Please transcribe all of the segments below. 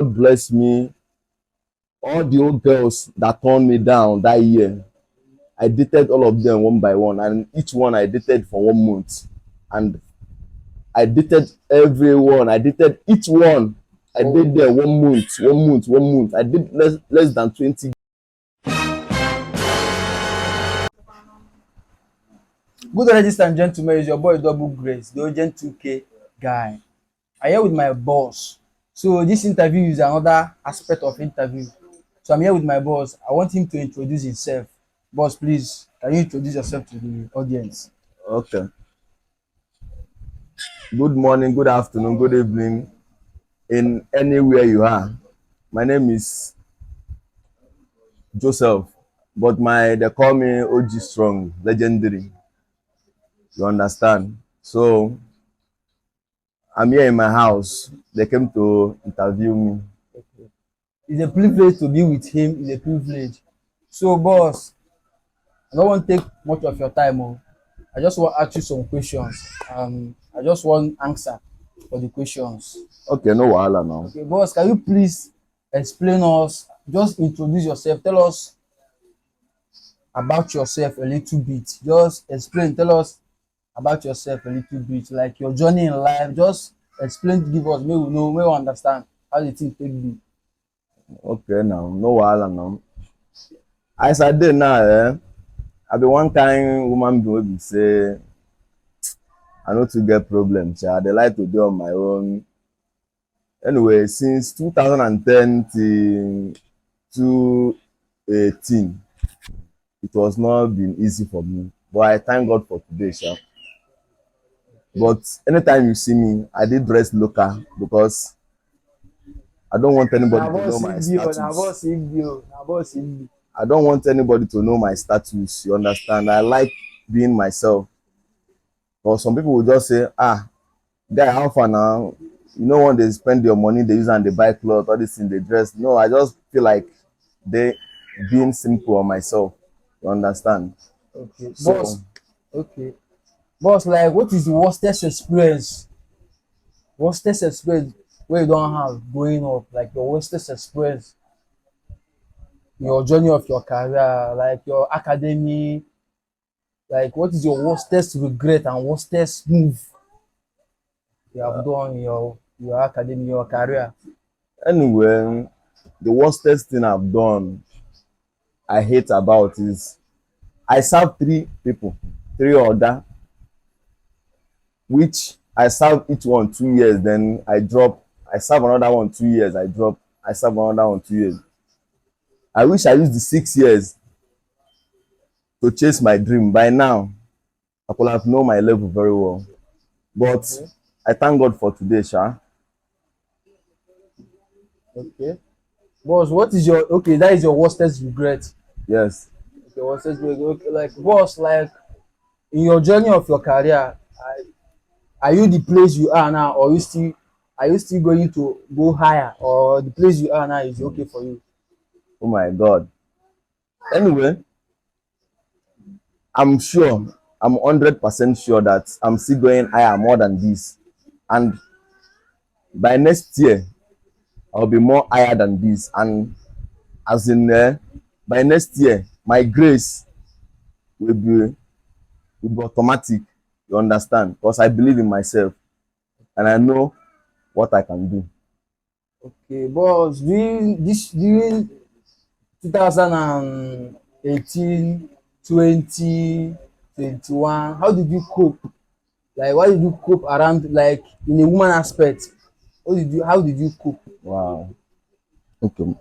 God bless me. All the old girls that turned me down that year, I dated all of them one by one, and each one I dated for 1 month. And I dated everyone. I dated each one. I did there 1 month, 1 month, 1 month. I did less than 20. Good morning, ladies and gentlemen. It's your boy Double Grace, the Urgent 2K guy. I'm here with my boss. So this interview is another aspect of interview. So I'm here with my boss. I want him to introduce himself. Boss, please, can you introduce yourself to the audience? Okay. Good morning, good afternoon, good evening, in anywhere you are. My name is Joseph, but they call me OG Strong, legendary. You understand? So I'm here in my house. They came to interview me. It's a privilege to be with him. It's a privilege. So, boss, I don't want to take much of your time. Oh. I just want to ask you some questions. I just want answer for the questions. Okay, no wahala now. Okay, boss, can you please explain us, just introduce yourself, tell us about yourself a little bit. Just explain, tell us about yourself a little bit, like your journey in life. Just explain, give us, may we know, may we understand how the thing take be. Okay now, no wahala now. As I dey now, I be one kind woman being wey be say I no too get problem. I dey like to dey on my own. Anyway, since 2010 till 2018, it was not been easy for me. But I thank God for today, sha. But anytime you see me, I dey dress local because I don't want Na anybody to know boss my Igbo, na status. boss Igbo, na boss Igbo. I don't want anybody to know my status. You understand? I like being myself. But some people will just say, guy, how far now? You know when they spend your money, they use and they buy clothes, all this thing, they dress. No, I just feel like they being simple on myself. You understand? Okay, So boss. Okay, boss. Like, what is the worstest experience wey you don have growing up? Like your worstest experience, your journey of your career, like your academy. Like, what is your worstest regret and worstest move you have done in your academy, your career? anyway, the worstest thing I've done, I hate about is I serve three people, three other, which I serve each one 2 years, then I drop. I serve another one 2 years, I drop. I serve another one 2 years. I wish I used the 6 years to chase my dream. By now, I could have known my level very well. But Okay, I thank God for today, Sha. okay. Boss, what is your okay? That is your worstest regret. Yes. Okay, worstest regret. Okay, like boss, like in your journey of your career, are you the place you are now, or are you still going to go higher, or the place you are now is okay for you? Oh my God. Anyway, I'm sure, I'm 100% sure that I'm still going higher more than this. And by next year, I'll be more higher than this. And as in, by next year, my grace will be automatic. You understand? Because I believe in myself and I know what I can do. Okay, boss, during 2018, 20, 21, how did you cope? Like, why did you cope around, like, in a woman aspect? How did you cope? Wow. Okay.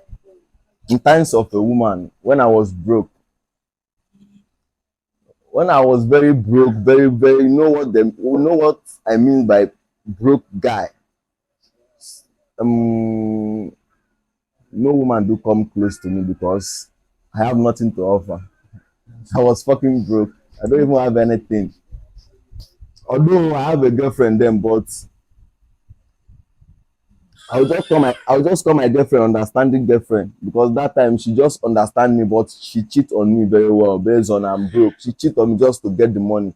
In times of a woman, when I was broke, when I was very broke, very, very, you know what I mean by broke guy. Um, no woman do come close to me because I have nothing to offer. I was fucking broke. I don't even have anything. Although I have a girlfriend then, but I'll just call my girlfriend understanding girlfriend because that time she just understand me, but she cheat on me very well based on I'm broke. She cheat on me just to get the money.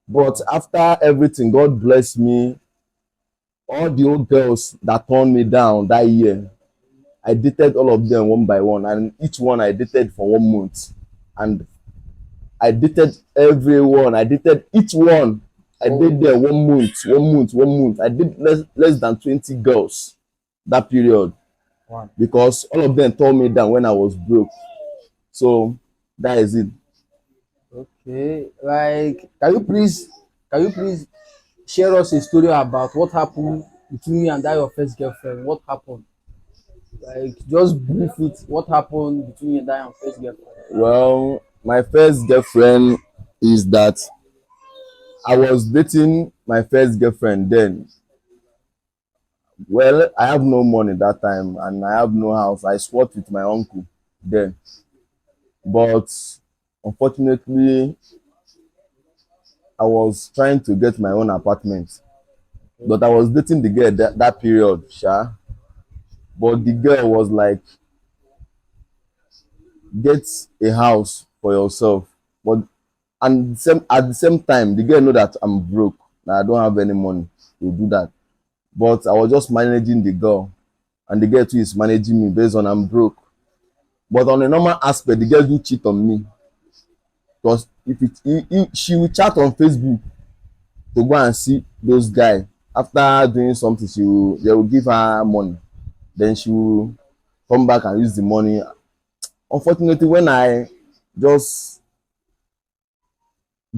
But after everything, God bless me. All the old girls that turned me down that year, I dated all of them one by one, and each one I dated for 1 month, and I dated everyone. I dated each one. I did there 1 month, 1 month, 1 month. I did less than 20 girls that period Wow. because all of them turned me down when I was broke. So that is it. Okay. Like, can you please share us a story about what happened between you and that your first girlfriend? What happened? Like, just brief it. What happened between you and that your first girlfriend? Well, my first girlfriend is that I was dating my first girlfriend then. Well, I have no money that time and I have no house. I swapped with my uncle then. But unfortunately, I was trying to get my own apartment. But I was dating the girl that period, sha. But the girl was like, get a house for yourself. But and at the same time, the girl know that I'm broke. That I don't have any money to do that. But I was just managing the girl, and the girl too is managing me based on I'm broke. But on a normal aspect, the girl do cheat on me because if she will chat on Facebook to go and see those guys. After doing something, they will give her money. Then she will come back and use the money. Unfortunately, when I just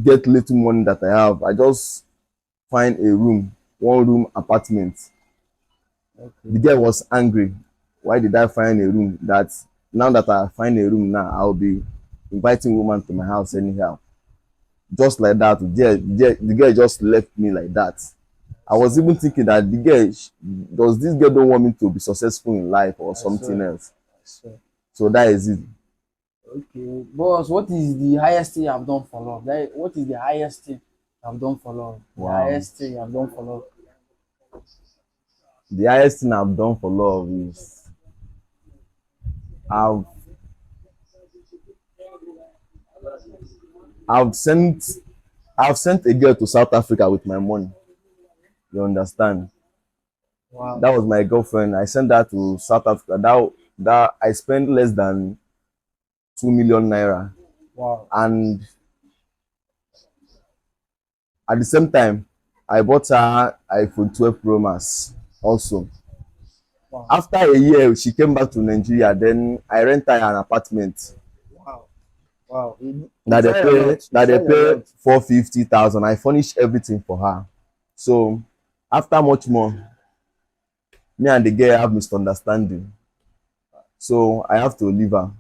get little money that I have, I just find a room, 1 room apartment. The Okay. girl was angry. Why did I find a room? That now that I find a room now, I'll be inviting women to my house anyhow. Just like that, the girl just left me like that. I was even thinking that the girl, does this girl don't want me to be successful in life or I something swear. else? I swear. So that is it. Okay. Boss, what is the highest thing I've done for love? Like, what is the highest thing I've done for love? The Wow. highest thing I've done for love. The highest thing I've done for love is I've I've sent I've sent a girl to South Africa with my money. You understand? Wow. That was my girlfriend. I sent her to South Africa. That I spent less than 2 million naira, Wow. and at the same time, I bought her iPhone 12 Pro Max also. Wow. After a year, she came back to Nigeria. Then I rent her an apartment Wow. Wow. You that they try a pay lot. You that they try a pay lot. 450,000. I furnish everything for her. So after much more, me and the girl have misunderstanding. So I have to leave her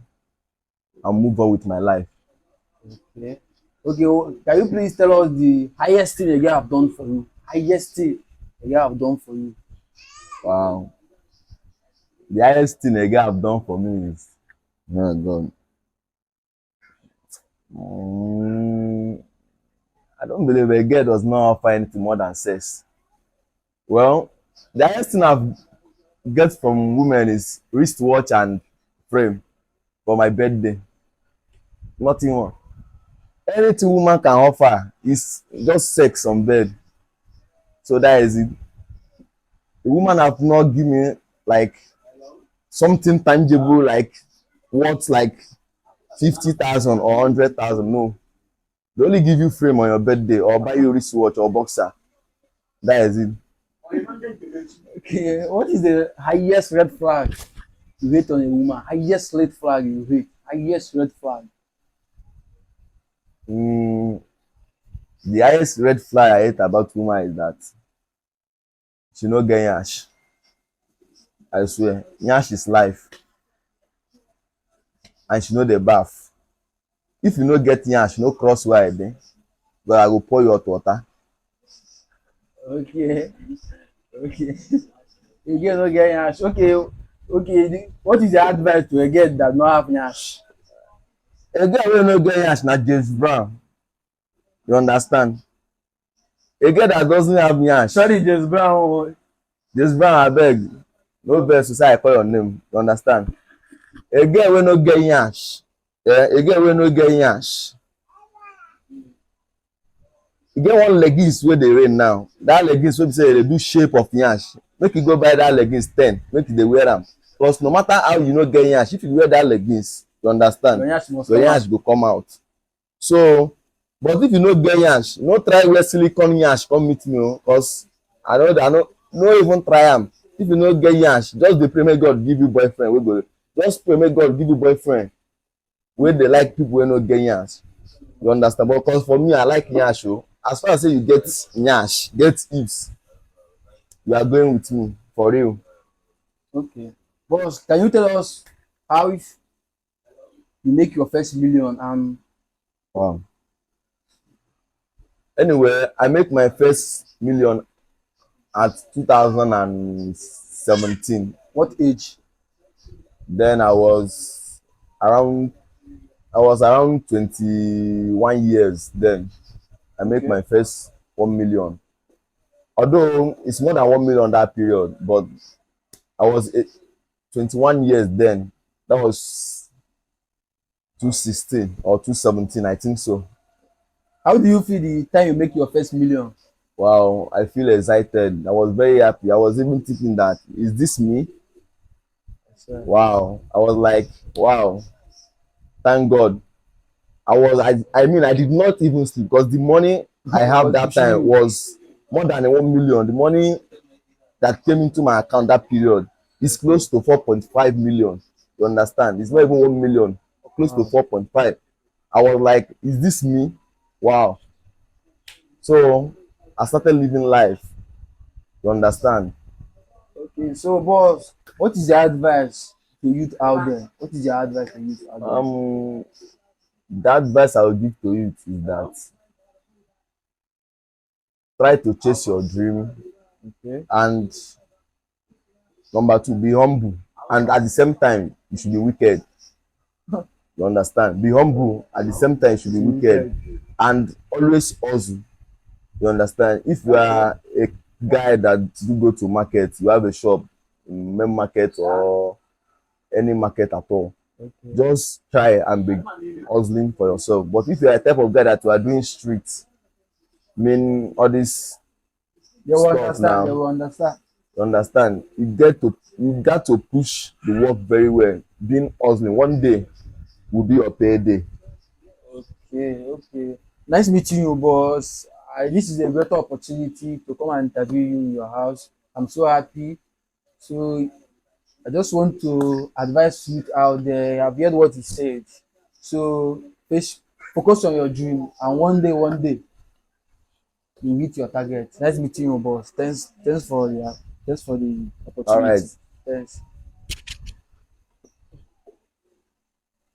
and move on with my life. Okay. Okay. Can you please tell us the highest thing a girl have done for you? Highest thing a girl have done for you. Wow. The highest thing a girl have done for me is, oh God. Mm, I don't believe a girl does not offer anything more than sex. Well, the highest thing I've get from women is wristwatch and frame for my birthday. Nothing more. Anything woman can offer is just sex on bed. So that is it. The woman have not given me like something tangible like worth like 50,000 or 100,000. No. They only give you frame on your birthday or buy you wristwatch or boxer. That is it. Okay. What is the highest red flag you hate on a woman? Highest red flag you hate. Highest red flag. Mm, the highest red flag I hate about woman is that she no get yansh. I swear, yansh is life, and she no dey baff. If you no get yansh, no cross where I dey, but I go pour you hot water. Okay. Okay. A girl no get yansh. Okay. Okay. What is your advice to a girl that no have yansh? A girl wey no get yansh na James Brown. You understand? A girl that doesn't have yansh, Sorry, James Brown. Oh. James Brown abeg, no vex to say I call your name. You understand? A girl wey no get yansh, a girl wey no get yansh, e get one leggings wey dey reign now. That leggings wey be say dey do shape of yansh. Make you go buy that leggings 10, make you dey wear am. Because no matter how you no get yansh, if you wear that leggings, you understand, Your yansh must your come yansh out. go come out. So, but if you no get yansh, no try wear silicone yansh come meet me o, cause I no even try am. If you no get yansh, just dey pray make God give you boyfriend wey go, just pray make God give you boyfriend wey dey like people wey no get yansh. You understand? But cause for me, I like yansh o. As far as say you get yansh, get hips, you are going with me for real. Okay. Boss, can you tell us how if you make your first million and Wow. Anyway, I make my first million at 2017. what age? Then around I was around 21 years then. I make Okay. my first 1 million. Although it's more than 1 million that period, but I was 21 years then. That was 2016 or 2017, I think so. How do you feel the time you make your first million? Wow, I feel excited. I was very happy. I was even thinking that, is this me? Sir. Wow. I was like, wow, thank God. I mean, I did not even sleep because the money I It have was that pushing time you. was more than 1 million. The money that came into my account that period is Okay. close to 4.5 million. You understand? It's not even 1 million, close to Wow. 4.5. I was like, is this me? Wow. So I started living life. You understand? Okay. So, boss, what is your advice to youth out there? What is your advice to youth out there? Um, the advice I will give to you is that try to chase your dream, Okay. and number two, be humble. And at the same time, you should be wicked. You understand? Be humble. At the same time, you should be See, wicked. wicked. And always hustle. You understand? If you Okay. are a guy that do go to market, you have a shop in main market or any market at all, Okay. just try and be hustling for yourself. But if you are a type of guy that you are doing street, mean all this They will stuff understand. They now, will understand. you understand, you got to push the work very well, being hustling. One day will be your payday. Okay. Okay. Nice meeting you, boss. This is a better opportunity to come and interview you in your house. I'm so happy. So I just want to advise youth out there. I've heard what he said. So focus on your dream, and one day, you hit your target. Nice meeting you, boss. Thanks for the All right. opportunity. Thanks.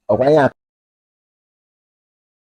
Okay.